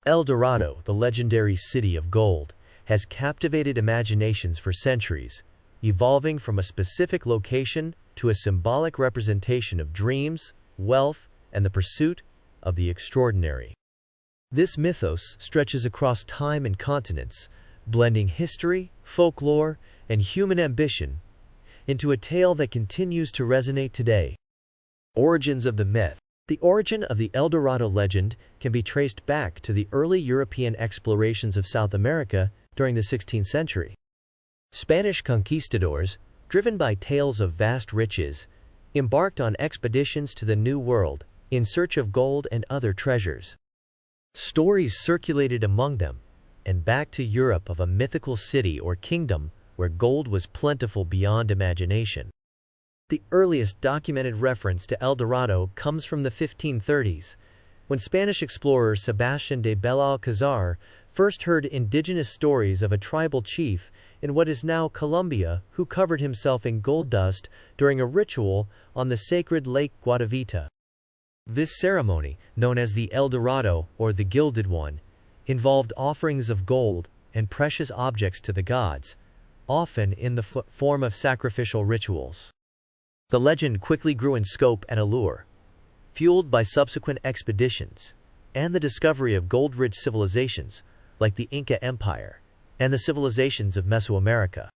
El Dorado, the legendary city of gold, has captivated imaginations for centuries, evolving from a specific location to a symbolic representation of dreams, wealth, and the pursuit of the extraordinary. This mythos stretches across time and continents, blending history, folklore, and human ambition into a tale that continues to resonate today. Origins of the myth. The origin of the El Dorado legend can be traced back to the early European explorations of South America during the 16th century. Spanish conquistadors, driven by tales of vast riches, embarked on expeditions to the New World in search of gold and other treasures. Stories circulated among them and back to Europe of a mythical city or kingdom where gold was plentiful beyond imagination. The earliest documented reference to El Dorado comes from the 1530s, when Spanish explorer Sebastián de Belalcázar first heard indigenous stories of a tribal chief in what is now Colombia who covered himself in gold dust during a ritual on the sacred Lake Guatavita. This ceremony, known as the El Dorado or the Gilded One, involved offerings of gold and precious objects to the gods, often in the form of sacrificial rituals. The legend quickly grew in scope and allure, fueled by subsequent expeditions and the discovery of gold-rich civilizations like the Inca Empire and the civilizations of Mesoamerica.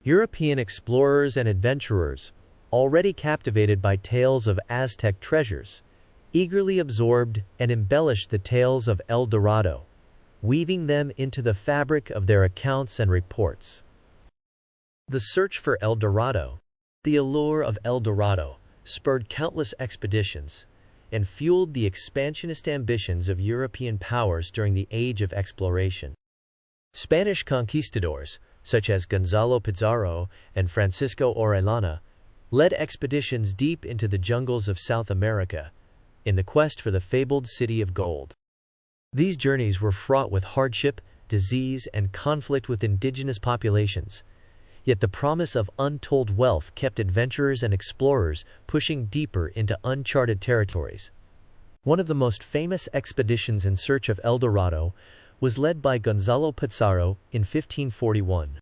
European explorers and adventurers, already captivated by tales of Aztec treasures, eagerly absorbed and embellished the tales of El Dorado, weaving them into the fabric of their accounts and reports. The search for El Dorado. The allure of El Dorado spurred countless expeditions and fueled the expansionist ambitions of European powers during the Age of Exploration. Spanish conquistadors, such as Gonzalo Pizarro and Francisco Orellana, led expeditions deep into the jungles of South America in the quest for the fabled City of Gold. These journeys were fraught with hardship, disease, and conflict with indigenous populations. Yet the promise of untold wealth kept adventurers and explorers pushing deeper into uncharted territories. One of the most famous expeditions in search of El Dorado was led by Gonzalo Pizarro in 1541.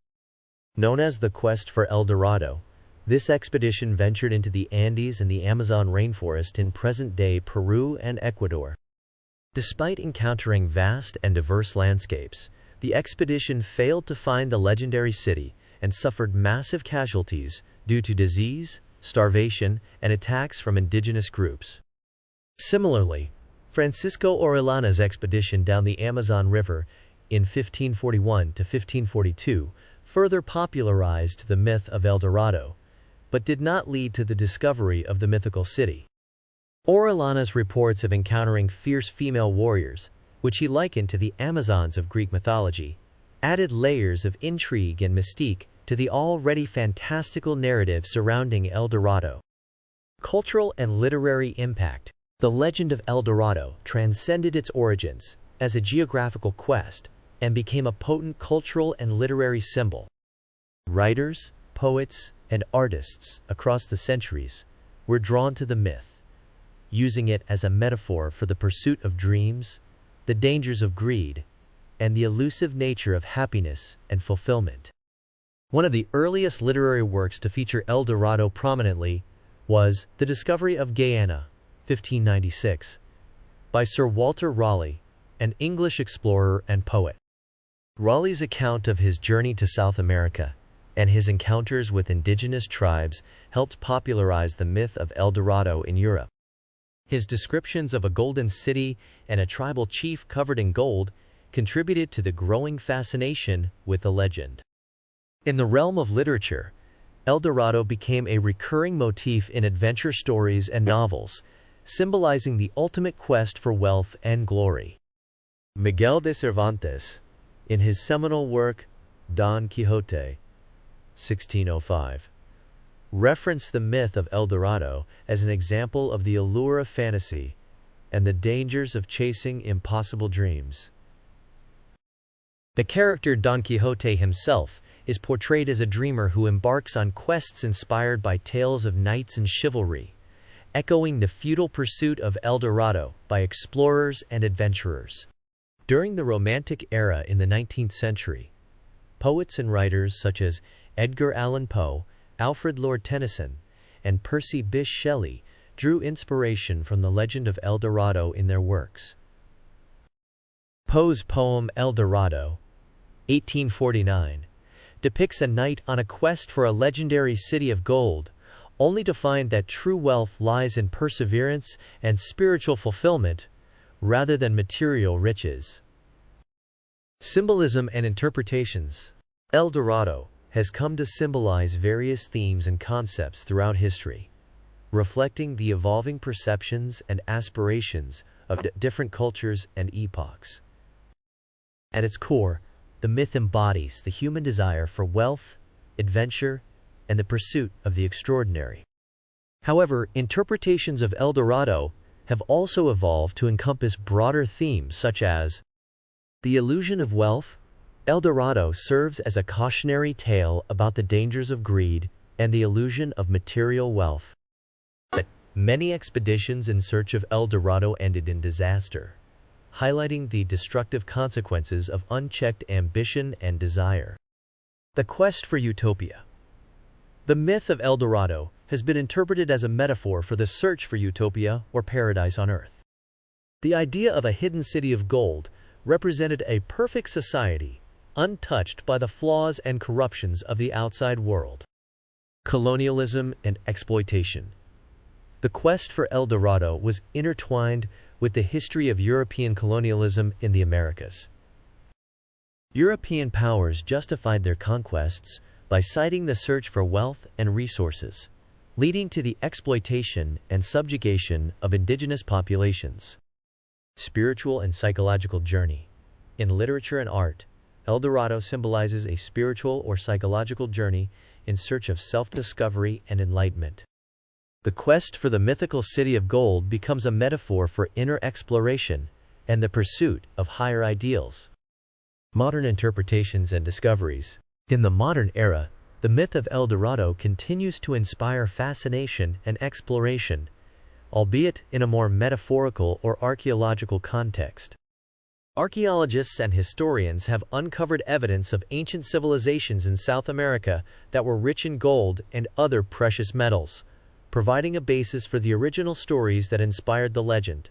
Known as the Quest for El Dorado, this expedition ventured into the Andes and the Amazon rainforest in present-day Peru and Ecuador. Despite encountering vast and diverse landscapes, the expedition failed to find the legendary city and suffered massive casualties due to disease, starvation, and attacks from indigenous groups. Similarly, Francisco Orellana's expedition down the Amazon River in 1541 to 1542 further popularized the myth of El Dorado, but did not lead to the discovery of the mythical city. Orellana's reports of encountering fierce female warriors, which he likened to the Amazons of Greek mythology, added layers of intrigue and mystique to the already fantastical narrative surrounding El Dorado. Cultural and literary impact. The legend of El Dorado transcended its origins as a geographical quest and became a potent cultural and literary symbol. Writers, poets, and artists across the centuries were drawn to the myth, using it as a metaphor for the pursuit of dreams, the dangers of greed, and the elusive nature of happiness and fulfillment. One of the earliest literary works to feature El Dorado prominently was The Discovery of Guyana, 1596, by Sir Walter Raleigh, an English explorer and poet. Raleigh's account of his journey to South America and his encounters with indigenous tribes helped popularize the myth of El Dorado in Europe. His descriptions of a golden city and a tribal chief covered in gold contributed to the growing fascination with the legend. In the realm of literature, El Dorado became a recurring motif in adventure stories and novels, symbolizing the ultimate quest for wealth and glory. Miguel de Cervantes, in his seminal work Don Quixote, 1605, referenced the myth of El Dorado as an example of the allure of fantasy and the dangers of chasing impossible dreams. The character Don Quixote himself is portrayed as a dreamer who embarks on quests inspired by tales of knights and chivalry, echoing the futile pursuit of El Dorado by explorers and adventurers. During the Romantic era in the 19th century, poets and writers such as Edgar Allan Poe, Alfred Lord Tennyson, and Percy Bysshe Shelley drew inspiration from the legend of El Dorado in their works. Poe's poem El Dorado, 1849, depicts a knight on a quest for a legendary city of gold, only to find that true wealth lies in perseverance and spiritual fulfillment, rather than material riches. Symbolism and interpretations. El Dorado has come to symbolize various themes and concepts throughout history, reflecting the evolving perceptions and aspirations of different cultures and epochs. At its core, the myth embodies the human desire for wealth, adventure, and the pursuit of the extraordinary. However, interpretations of El Dorado have also evolved to encompass broader themes such as the illusion of wealth. El Dorado serves as a cautionary tale about the dangers of greed and the illusion of material wealth. Many expeditions in search of El Dorado ended in disaster, highlighting the destructive consequences of unchecked ambition and desire. The quest for utopia. The myth of El Dorado has been interpreted as a metaphor for the search for utopia or paradise on earth. The idea of a hidden city of gold represented a perfect society, untouched by the flaws and corruptions of the outside world. Colonialism and exploitation. The quest for El Dorado was intertwined with the history of European colonialism in the Americas. European powers justified their conquests by citing the search for wealth and resources, leading to the exploitation and subjugation of indigenous populations. Spiritual and psychological journey. In literature and art, El Dorado symbolizes a spiritual or psychological journey in search of self-discovery and enlightenment. The quest for the mythical city of gold becomes a metaphor for inner exploration and the pursuit of higher ideals. Modern interpretations and discoveries. In the modern era, the myth of El Dorado continues to inspire fascination and exploration, albeit in a more metaphorical or archaeological context. Archaeologists and historians have uncovered evidence of ancient civilizations in South America that were rich in gold and other precious metals, providing a basis for the original stories that inspired the legend.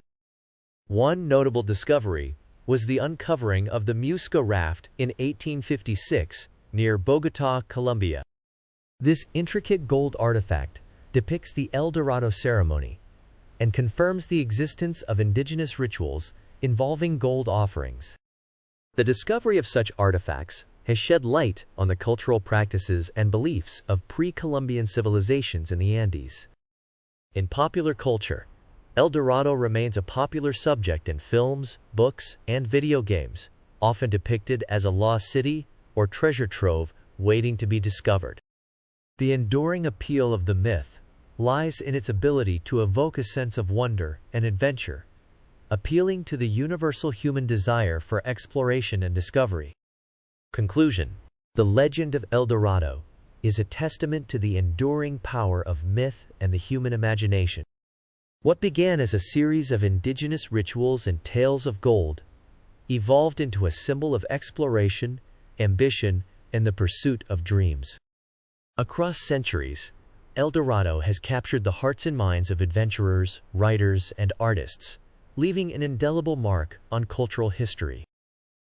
One notable discovery was the uncovering of the Muisca raft in 1856 near Bogotá, Colombia. This intricate gold artifact depicts the El Dorado ceremony and confirms the existence of indigenous rituals involving gold offerings. The discovery of such artifacts has shed light on the cultural practices and beliefs of pre-Columbian civilizations in the Andes. In popular culture, El Dorado remains a popular subject in films, books, and video games, often depicted as a lost city or treasure trove waiting to be discovered. The enduring appeal of the myth lies in its ability to evoke a sense of wonder and adventure, appealing to the universal human desire for exploration and discovery. Conclusion. The legend of El Dorado is a testament to the enduring power of myth and the human imagination. What began as a series of indigenous rituals and tales of gold evolved into a symbol of exploration, ambition, and the pursuit of dreams. Across centuries, El Dorado has captured the hearts and minds of adventurers, writers, and artists, leaving an indelible mark on cultural history.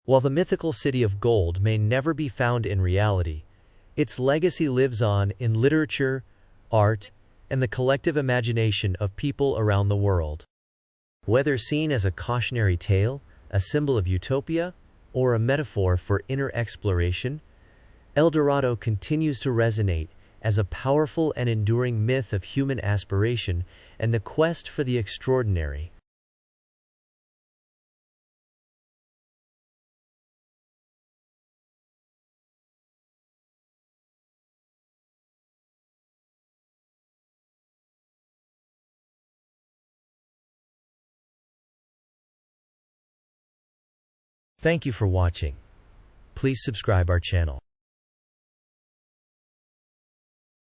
While the mythical city of gold may never be found in reality, its legacy lives on in literature, art, and the collective imagination of people around the world. Whether seen as a cautionary tale, a symbol of utopia, or a metaphor for inner exploration, El Dorado continues to resonate as a powerful and enduring myth of human aspiration and the quest for the extraordinary. Thank you for watching. Please subscribe our channel.